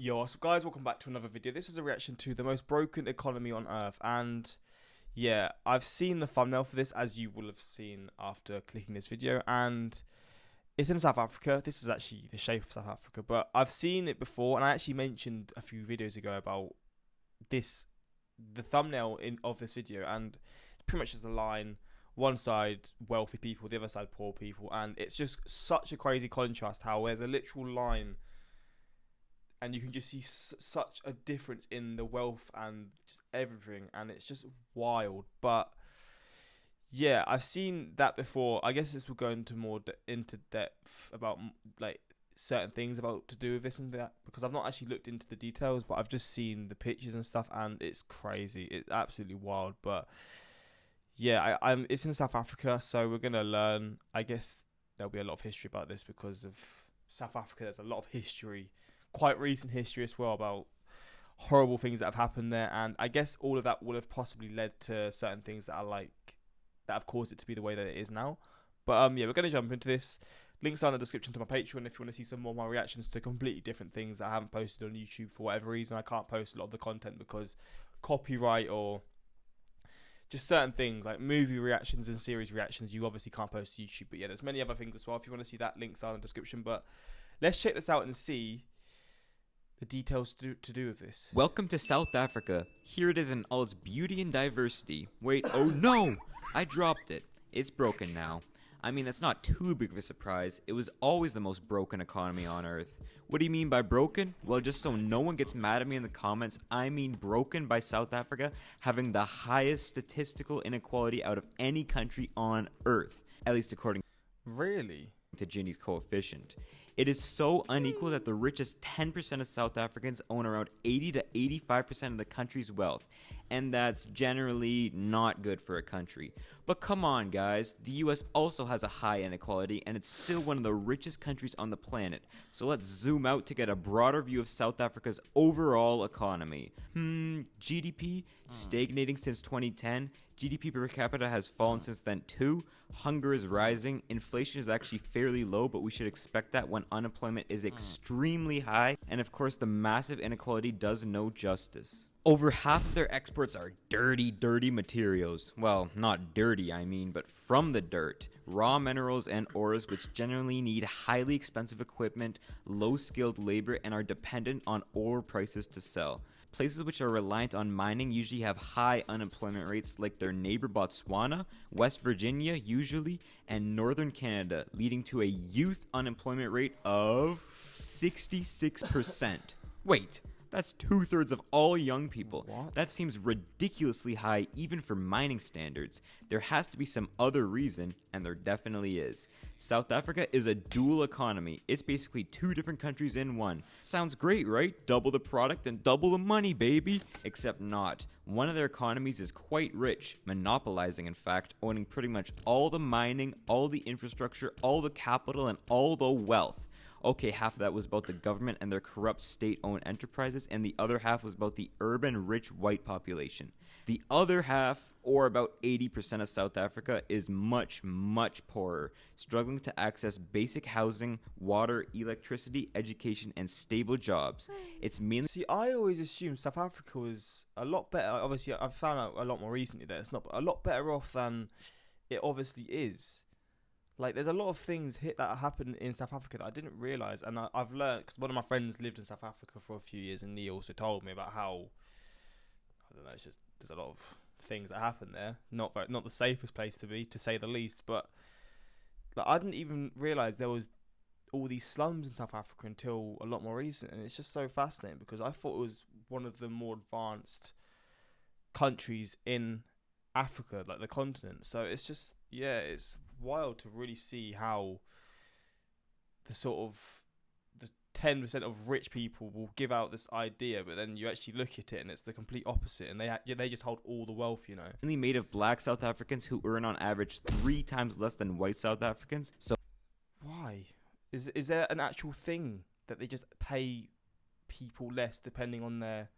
Yo, what's up guys, welcome back to another video. This is a reaction to the most broken economy on earth, and yeah, I've seen the thumbnail for this, as you will have seen after clicking this video, and it's in South Africa. This is actually the shape of South Africa, but I've seen it before, and I actually mentioned a few videos ago about the thumbnail of this video, and it's pretty much just a line, one side wealthy people, the other side poor people, and it's just such a crazy contrast how there's a literal line and you can just see such a difference in the wealth and just everything, and it's just wild. But yeah, I've seen that before. I guess this will go into more into depth about like certain things about to do with this and that, because I've not actually looked into the details, but I've just seen the pictures and stuff, and it's crazy. It's absolutely wild. But yeah, I'm it's in South Africa, so we're gonna learn. I guess there'll be a lot of history about this because of South Africa. There's a lot of history, quite recent history as well, about horrible things that have happened there, and I guess all of that would have possibly led to certain things that are like that have caused it to be the way that it is now. But yeah, we're gonna jump into this. Links are in the description to my Patreon if you want to see some more of my reactions to completely different things that I haven't posted on YouTube for whatever reason. I can't post a lot of the content because copyright or just certain things like movie reactions and series reactions you obviously can't post to YouTube. But yeah, there's many other things as well. If you want to see that, links are in the description. But let's check this out and see the details to do with this. Welcome to South Africa. Here it is in all its beauty and diversity. Wait, oh no! I dropped it. It's broken now. I mean, that's not too big of a surprise. It was always the most broken economy on Earth. What do you mean by broken? Well, just so no one gets mad at me in the comments, I mean broken by South Africa having the highest statistical inequality out of any country on Earth, at least according Really? to Gini's coefficient. It is so unequal that the richest 10% of South Africans own around 80 to 85% of the country's wealth, and that's generally not good for a country. But come on guys, the US also has a high inequality and it's still one of the richest countries on the planet. So let's zoom out to get a broader view of South Africa's overall economy. GDP stagnating since 2010. GDP per capita has fallen since then too. Hunger is rising. Inflation is actually fairly low, but we should expect that when unemployment is extremely high. And of course, the massive inequality does no justice. Over half of their exports are dirty materials. Well, not dirty, I mean, but from the dirt. Raw minerals and ores, which generally need highly expensive equipment, low-skilled labor, and are dependent on ore prices to sell. Places which are reliant on mining usually have high unemployment rates, like their neighbor Botswana, West Virginia usually, and Northern Canada, leading to a youth unemployment rate of 66%. Wait, that's 2/3 of all young people. What? That seems ridiculously high even for mining standards. There has to be some other reason, and there definitely is. South Africa is a dual economy. It's basically two different countries in one. Sounds great, right? Double the product and double the money, baby. Except not. One of their economies is quite rich, monopolizing in fact, owning pretty much all the mining, all the infrastructure, all the capital, and all the wealth. Okay, half of that was about the government and their corrupt state-owned enterprises, and the other half was about the urban rich white population. The other half, or about 80% of South Africa, is much poorer, struggling to access basic housing, water, electricity, education, and stable jobs. It's mainly... See, I always assumed South Africa was a lot better. Obviously, I've found out a lot more recently that it's not a lot better off than it obviously is. Like, there's a lot of things that happen in South Africa that I didn't realise, and I've learned, because one of my friends lived in South Africa for a few years, and he also told me about how, I don't know, it's just, there's a lot of things that happen there. Not the safest place to be, to say the least, but like, I didn't even realise there was all these slums in South Africa until a lot more recent, and it's just so fascinating, because I thought it was one of the more advanced countries in Africa, like the continent. So it's just, yeah, it's wild to really see how the sort of the 10% of rich people will give out this idea, but then you actually look at it and it's the complete opposite, and they just hold all the wealth, you know. mainly made of black South Africans who earn on average 3 times less than white South Africans. So Why is there an actual thing that they just pay people less depending on their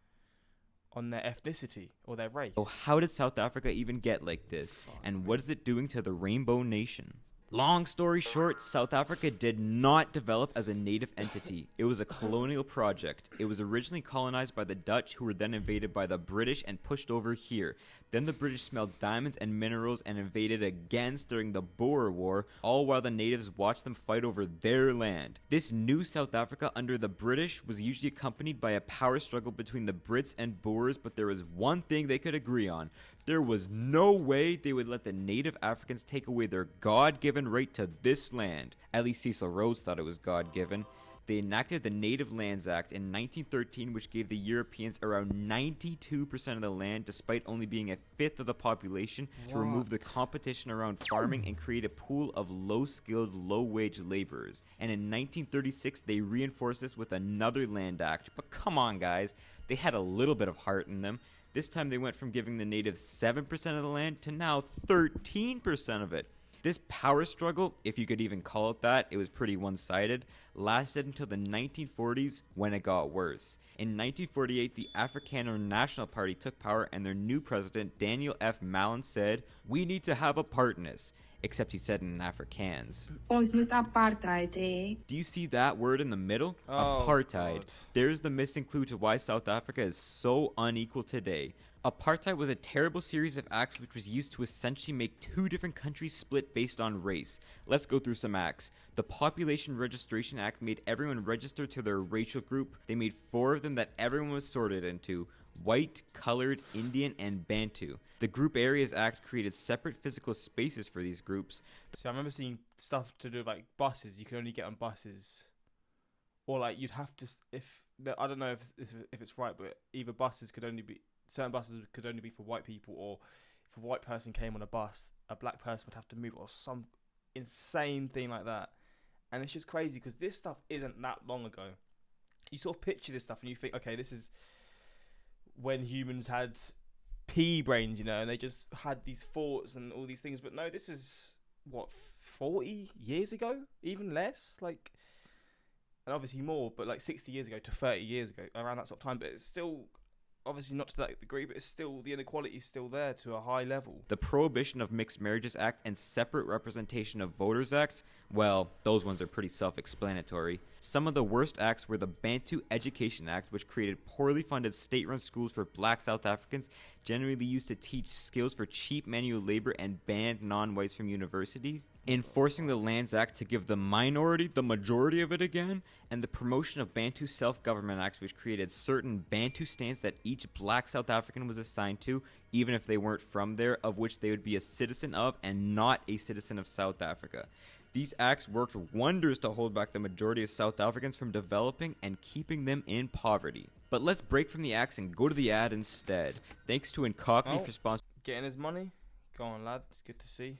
ethnicity or their race? how did South Africa even get like this? And what is it doing to the Rainbow Nation? Long story short, South Africa did not develop as a native entity. It was a colonial project. It was originally colonized by the Dutch, who were then invaded by the British and pushed over here. Then the British smelled diamonds and minerals and invaded again during the Boer War, all while the natives watched them fight over their land. This new South Africa under the British was usually accompanied by a power struggle between the Brits and Boers, but there was one thing they could agree on. There was no way they would let the native Africans take away their God-given right to this land. At least Cecil Rhodes thought it was God-given. They enacted the Native Lands Act in 1913, which gave the Europeans around 92% of the land, despite only being a fifth of the population, to remove the competition around farming and create a pool of low-skilled, low-wage laborers. And in 1936, they reinforced this with another Land Act. But come on, guys, they had a little bit of heart in them. This time they went from giving the natives 7% of the land to now 13% of it. This power struggle, if you could even call it that, it was pretty one-sided, lasted until the 1940s when it got worse. In 1948, the Afrikaner National Party took power and their new president, Daniel F. Mallen, said, "We need to have apartness." Except he said in Afrikaans. Ons moet apartheid hê. Do you see that word in the middle? Oh, Apartheid. God. There's the missing clue to why South Africa is so unequal today. Apartheid was a terrible series of acts which was used to essentially make two different countries split based on race. Let's go through some acts. The Population Registration Act made everyone register to their racial group. They made 4 of them that everyone was sorted into: white, colored, Indian, and Bantu. The Group Areas Act created separate physical spaces for these groups. So I remember seeing stuff to do with like buses. You could only get on buses, or like you'd have to I don't know if it's right, but either buses could only be certain buses could only be for white people, or if a white person came on a bus, a black person would have to move, or some insane thing like that. And it's just crazy because this stuff isn't that long ago. You sort of picture this stuff and you think, okay, this is when humans had pea brains, and they just had these thoughts and all these things. But no, this is what, 40 years ago, even less, like, and obviously more, but like 60 years ago to 30 years ago, around that sort of time. But it's still obviously not to that degree, but it's still, the inequality is still there to a high level. The Prohibition of Mixed Marriages Act and Separate Representation of Voters Act, well, those ones are pretty self-explanatory. Some of the worst acts were the Bantu Education Act, which created poorly funded state-run schools for black South Africans, generally used to teach skills for cheap manual labor, and banned non-whites from universities. Enforcing the Lands Act to give the minority the majority of it again, and the Promotion of Bantu Self-Government Act, which created certain Bantu stands that each black South African was assigned to, even if they weren't from there, of which they would be a citizen of and not a citizen of South Africa. These acts worked wonders to hold back the majority of South Africans from developing and keeping them in poverty. But let's break from the acts and go to the ad instead. Thanks to Incognito for sponsoring. Getting his money? Go on, lad. It's good to see.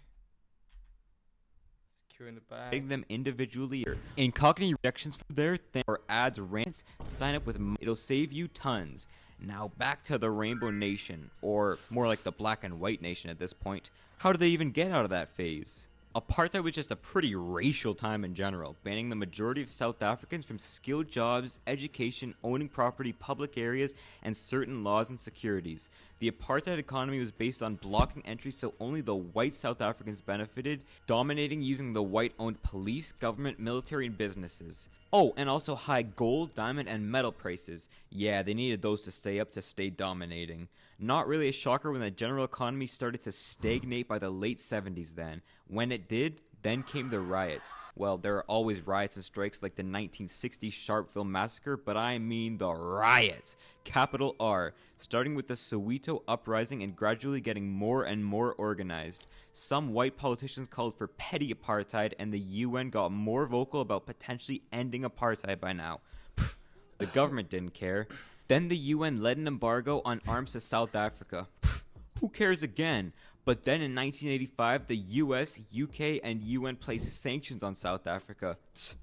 Securing the bag. Them individually. Incognito rejections for their thing or ads rants. Sign up with it'll save you tons. Now back to the Rainbow Nation, or more like the Black and White Nation at this point. How did they even get out of that phase? Apartheid was just a pretty racial time in general, banning the majority of South Africans from skilled jobs, education, owning property, public areas, and certain laws and securities. The apartheid economy was based on blocking entry so only the white South Africans benefited, dominating using the white-owned police, government, military, and businesses. Oh, and also high gold, diamond, and metal prices. Yeah, they needed those to stay dominating. Not really a shocker when the general economy started to stagnate by the late 70s then. When it did, then came the riots. Well, there are always riots and strikes like the 1960 Sharpeville Massacre, but I mean the riots. Capital R. Starting with the Soweto uprising and gradually getting more and more organized. Some white politicians called for petty apartheid, and the UN got more vocal about potentially ending apartheid by now. Pfft, the government didn't care. Then the UN led an embargo on arms to South Africa. Pfft, who cares again? But then in 1985, the US, UK, and UN placed sanctions on South Africa. Tch,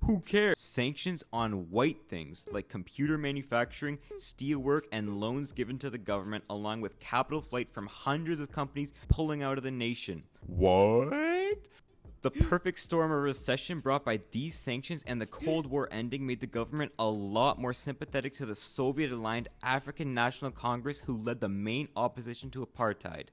who cares? Sanctions on white things like computer manufacturing, steelwork, and loans given to the government, along with capital flight from hundreds of companies pulling out of the nation. What? The perfect storm of recession brought by these sanctions and the Cold War ending made the government a lot more sympathetic to the Soviet-aligned African National Congress, who led the main opposition to apartheid.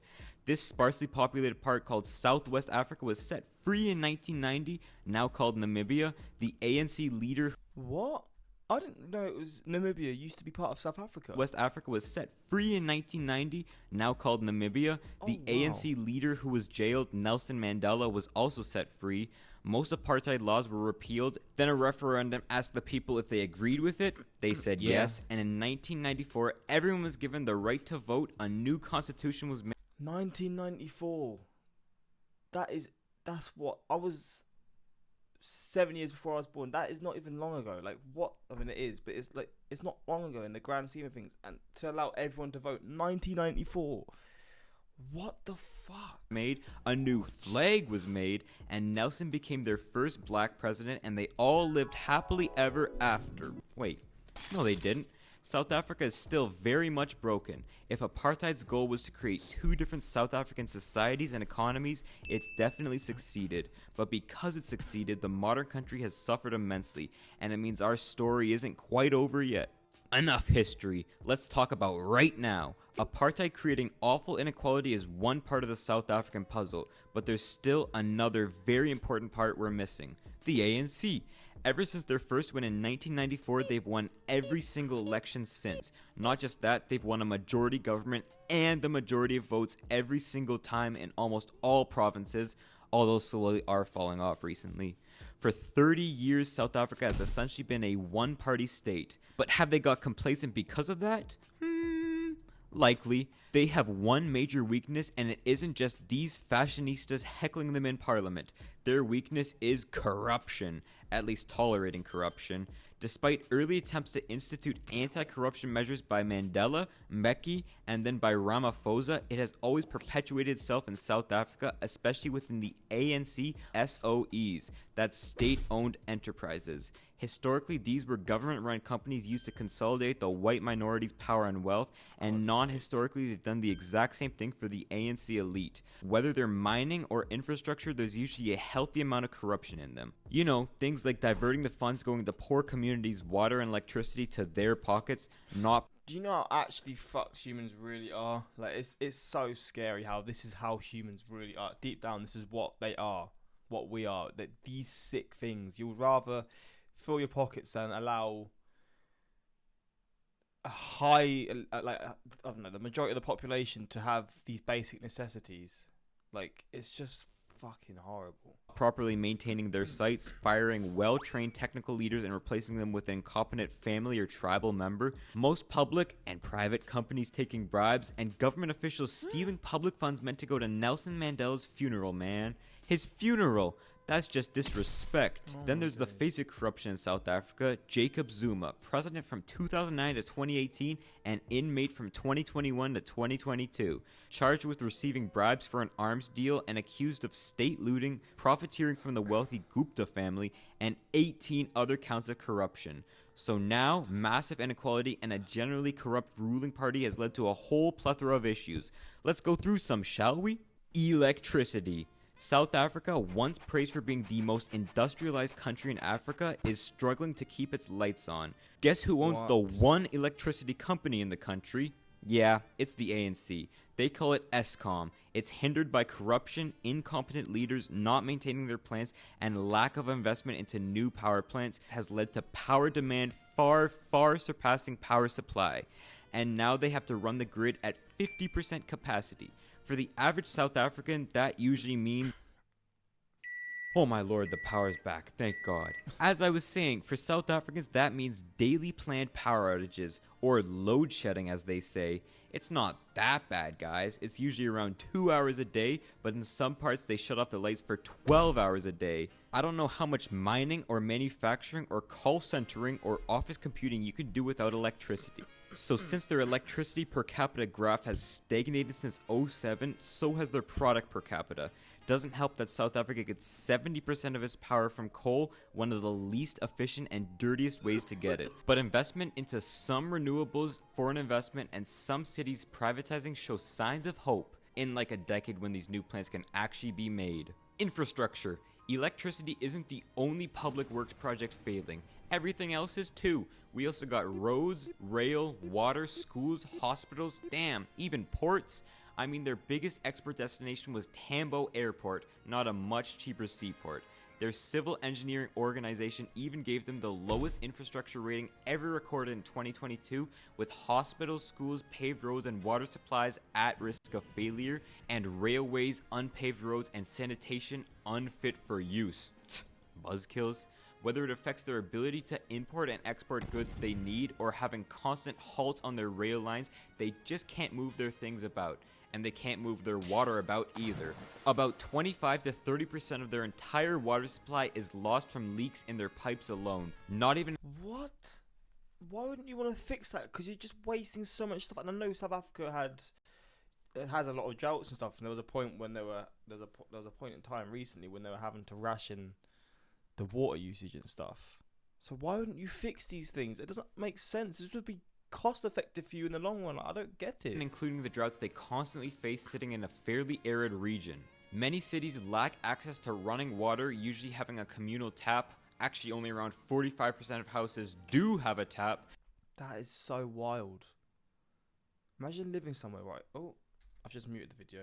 This sparsely populated part called Southwest Africa was set free in 1990, now called Namibia. The ANC leader What? I didn't know it was Namibia used to be part of South Africa. West Africa was set free in 1990, now called Namibia. The ANC leader who was jailed, Nelson Mandela, was also set free. Most apartheid laws were repealed. Then a referendum asked the people if they agreed with it. They said yes. And in 1994, everyone was given the right to vote. A new constitution was made. 1994. That's what I was 7 years before I was born. That is not even long ago. Like, what? I mean, it is, but it's like it's not long ago in the grand scheme of things. And to allow everyone to vote, 1994. What the fuck? Made a new flag was made, and Nelson became their first black president, and they all lived happily ever after. Wait, no, they didn't. South Africa is still very much broken. If apartheid's goal was to create two different South African societies and economies, it definitely succeeded. But because it succeeded, the modern country has suffered immensely, and it means our story isn't quite over yet. Enough history. Let's talk about right now. Apartheid creating awful inequality is one part of the South African puzzle, but there's still another very important part we're missing. The ANC. Ever since their first win in 1994, they've won every single election since. Not just that, they've won a majority government and the majority of votes every single time in almost all provinces, although slowly are falling off recently. For 30 years, South Africa has essentially been a one-party state. But have they got complacent because of that? Likely. They have one major weakness, and it isn't just these fashionistas heckling them in parliament. Their weakness is corruption, at least tolerating corruption. Despite early attempts to institute anti-corruption measures by Mandela, Mbeki, and then by Ramaphosa, it has always perpetuated itself in South Africa, especially within the ANC SOEs, that's state-owned enterprises. Historically, these were government-run companies used to consolidate the white minority's power and wealth, and non-historically, they've done the exact same thing for the ANC elite. Whether they're mining or infrastructure, there's usually a healthy amount of corruption in them. You know, things like diverting the funds going to poor communities' water and electricity to their pockets, not... Do you know how actually fucked humans really are? Like, it's so scary how this is how humans really are. Deep down, this is what they are, what we are. That these sick things, you'd rather fill your pockets and allow a high, like, I don't know, the majority of the population to have these basic necessities. Like, it's just fucking horrible. Properly maintaining their sites, firing well-trained technical leaders and replacing them with an incompetent family or tribal member, most public and private companies taking bribes, and government officials stealing public funds meant to go to Nelson Mandela's funeral, man. His funeral! That's just disrespect. Then there's the face of corruption in South Africa, Jacob Zuma, president from 2009 to 2018 and inmate from 2021 to 2022, charged with receiving bribes for an arms deal and accused of state looting, profiteering from the wealthy Gupta family, and 18 other counts of corruption. So now, massive inequality and a generally corrupt ruling party has led to a whole plethora of issues. Let's go through some, shall we? Electricity. South Africa, once praised for being the most industrialized country in Africa, is struggling to keep its lights on. Guess who owns the one electricity company in the country? Yeah, it's the ANC. They call it Eskom. It's hindered by corruption, incompetent leaders not maintaining their plants, and lack of investment into new power plants has led to power demand far, far surpassing power supply. And now they have to run the grid at 50% capacity. For the average South African, that usually means... Oh my lord, the power's back, thank God. As I was saying, for South Africans, that means daily planned power outages, or load shedding as they say. It's not that bad, guys. It's usually around 2 hours a day, but in some parts they shut off the lights for 12 hours a day. I don't know how much mining or manufacturing or call centering or office computing you can do without electricity. So since their electricity per capita graph has stagnated since '07, so has their product per capita. Doesn't help that South Africa gets 70% of its power from coal, one of the least efficient and dirtiest ways to get it. But investment into some renewables, foreign investment, and some cities privatizing show signs of hope in like a decade when these new plants can actually be made. Infrastructure. Electricity isn't the only public works project failing. Everything else is too. We also got roads, rail, water, schools, hospitals, damn, even ports. I mean, their biggest export destination was Tambo Airport, not a much cheaper seaport. Their civil engineering organization even gave them the lowest infrastructure rating ever recorded in 2022, with hospitals, schools, paved roads, and water supplies at risk of failure, and railways, unpaved roads, and sanitation unfit for use. Buzzkills. Whether it affects their ability to import and export goods they need, or having constant halts on their rail lines, they just can't move their things about. And they can't move their water about either. About 25 to 30% of their entire water supply is lost from leaks in their pipes alone. Not even... What? Why wouldn't you want to fix that? Because you're just wasting so much stuff. And I know South Africa has a lot of droughts and stuff. And there was a point when there was a point in time recently when they were having to ration the water usage and stuff. So why wouldn't you fix these things? It doesn't make sense. This would be cost effective for you in the long run. I don't get it. Including the droughts they constantly face sitting in a fairly arid region. Many cities lack access to running water, usually having a communal tap. Actually, only around 45% of houses do have a tap. That is so wild. Imagine living somewhere, right? Oh, I've just muted the video.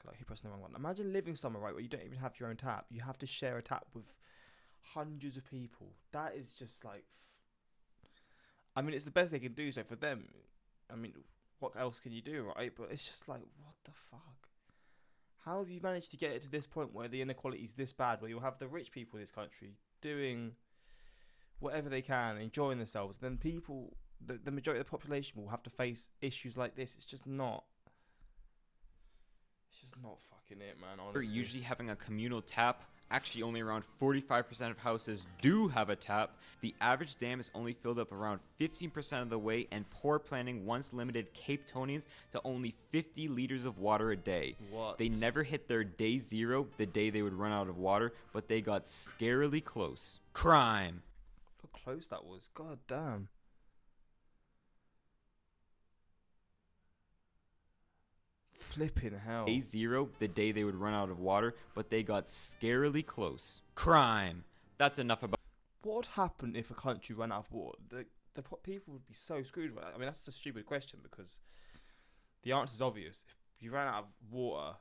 I keep pressing the wrong one. Imagine living somewhere, right, where you don't even have your own tap. You have to share a tap with hundreds of people. That is just like... I mean, it's the best they can do, so for them, I mean, what else can you do, right? But it's just like, what the fuck? How have you managed to get it to this point where the inequality is this bad, where you'll have the rich people in this country doing whatever they can, enjoying themselves, then people, the majority of the population will have to face issues like this. It's just not fucking it, man, honestly. They're usually having a communal tap. Actually, only around 45% of houses do have a tap. The average dam is only filled up around 15% of the way, and poor planning once limited Cape Townians to only 50 liters of water a day. What? They never hit their day zero, the day they would run out of water, but they got scarily close. Crime. Look how close that was. God damn. Flipping hell. Day zero, the day they would run out of water, but they got scarily close. Crime. That's enough about... What would happen if a country ran out of water? The people would be so screwed. I mean, that's a stupid question because the answer is obvious. If you ran out of water,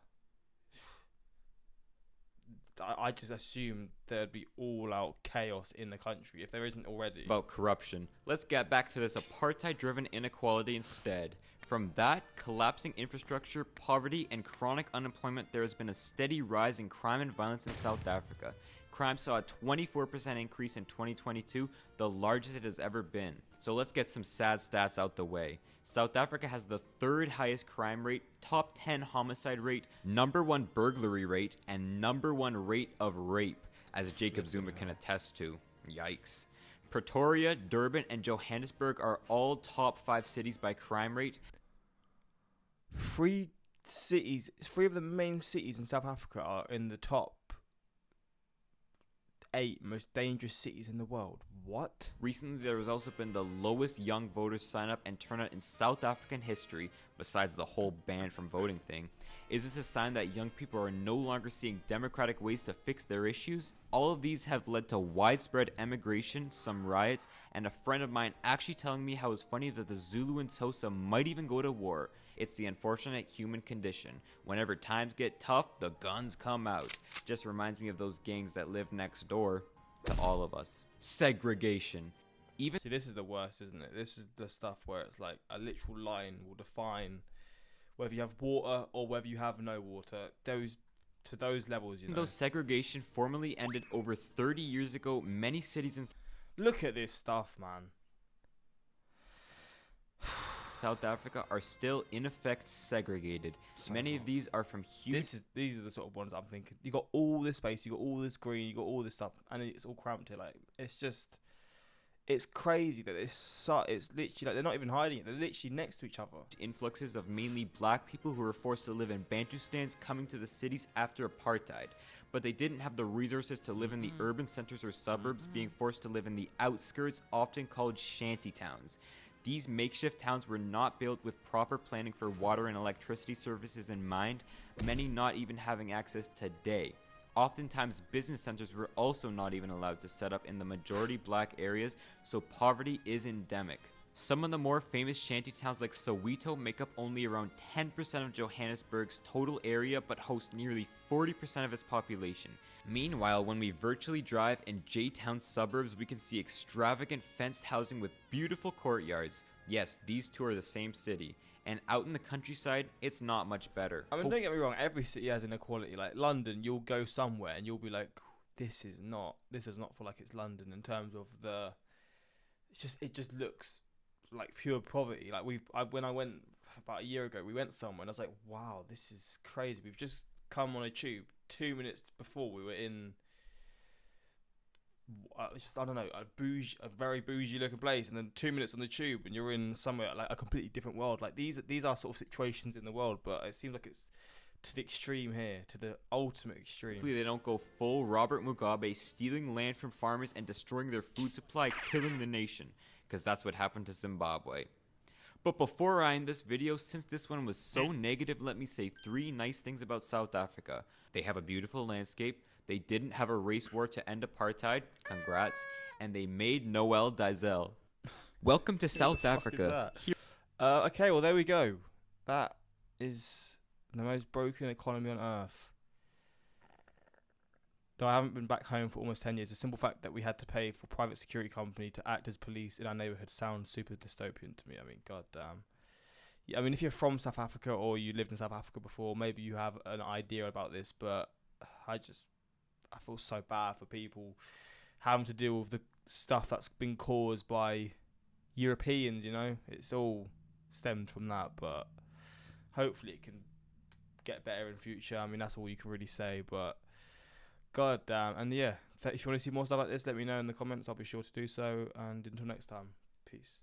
I just assume there'd be all-out chaos in the country if there isn't already. About corruption. Let's get back to this apartheid-driven inequality instead. From that, collapsing infrastructure, poverty, and chronic unemployment, there has been a steady rise in crime and violence in South Africa. Crime saw a 24% increase in 2022, the largest it has ever been. So let's get some sad stats out the way. South Africa has the third highest crime rate, top 10 homicide rate, number 1 burglary rate, and number 1 rate of rape, as Jacob Zuma can attest to. Yikes. Pretoria, Durban, and Johannesburg are all top 5 cities by crime rate. Three of the main cities in South Africa are in the top 8 most dangerous cities in the world. What? Recently, there has also been the lowest young voter sign-up and turnout in South African history, besides the whole ban from voting thing. Is this a sign that young people are no longer seeing democratic ways to fix their issues? All of these have led to widespread emigration, some riots, and a friend of mine actually telling me how it's funny that the Zulu and Xhosa might even go to war. It's the unfortunate human condition. Whenever times get tough, the guns come out. Just reminds me of those gangs that live next door to all of us. Segregation. See, this is the worst, isn't it? This is the stuff where it's like a literal line will define whether you have water or whether you have no water. To those levels, you know. Though segregation formally ended over 30 years ago, many cities in Look at this stuff, man. South Africa are still in effect segregated. Many of these are from huge... These are the sort of ones I'm thinking. You got all this space, you got all this green, you got all this stuff, and it's all cramped here. Like, it's crazy that it's literally like they're not even hiding it. They're literally next to each other. Influxes of mainly black people who were forced to live in Bantustans coming to the cities after apartheid. But they didn't have the resources to live in the urban centers or suburbs, being forced to live in the outskirts, often called shanty towns. These makeshift towns were not built with proper planning for water and electricity services in mind, many not even having access today. Oftentimes, business centers were also not even allowed to set up in the majority black areas, so poverty is endemic. Some of the more famous shanty towns like Soweto make up only around 10% of Johannesburg's total area but host nearly 40% of its population. Meanwhile, when we virtually drive in J-Town suburbs, we can see extravagant fenced housing with beautiful courtyards. Yes, these two are the same city. And out in the countryside, it's not much better. I mean, don't get me wrong, every city has inequality. Like London, you'll go somewhere and you'll be like, this does not feel like it's London in terms of it just looks like pure poverty. Like when I went about a year ago, we went somewhere and I was like, wow, this is crazy. We've just come on a tube 2 minutes before we were in I don't know, a very bougie looking place, and then 2 minutes on the tube and you're in somewhere like a completely different world. Like these are sort of situations in the world, but it seems like it's to the extreme here, to the ultimate extreme. Hopefully they don't go full Robert Mugabe, stealing land from farmers and destroying their food supply, killing the nation, because that's what happened to Zimbabwe. But before I end this video, since this one was so negative, let me say 3 nice things about South Africa. They have a beautiful landscape, they didn't have a race war to end apartheid, congrats, and they made Noel Diesel. Welcome to South Africa. Okay, well there we go. That is the most broken economy on earth. Though I haven't been back home for almost 10 years, the simple fact that we had to pay for a private security company to act as police in our neighbourhood sounds super dystopian to me. I mean, goddamn. Yeah, I mean, if you're from South Africa or you lived in South Africa before, maybe you have an idea about this, but I feel so bad for people having to deal with the stuff that's been caused by Europeans, you know? It's all stemmed from that, but hopefully it can get better in future. I mean, that's all you can really say, but god damn. And yeah, if you want to see more stuff like this, let me know in the comments. I'll be sure to do so, and until next time, peace.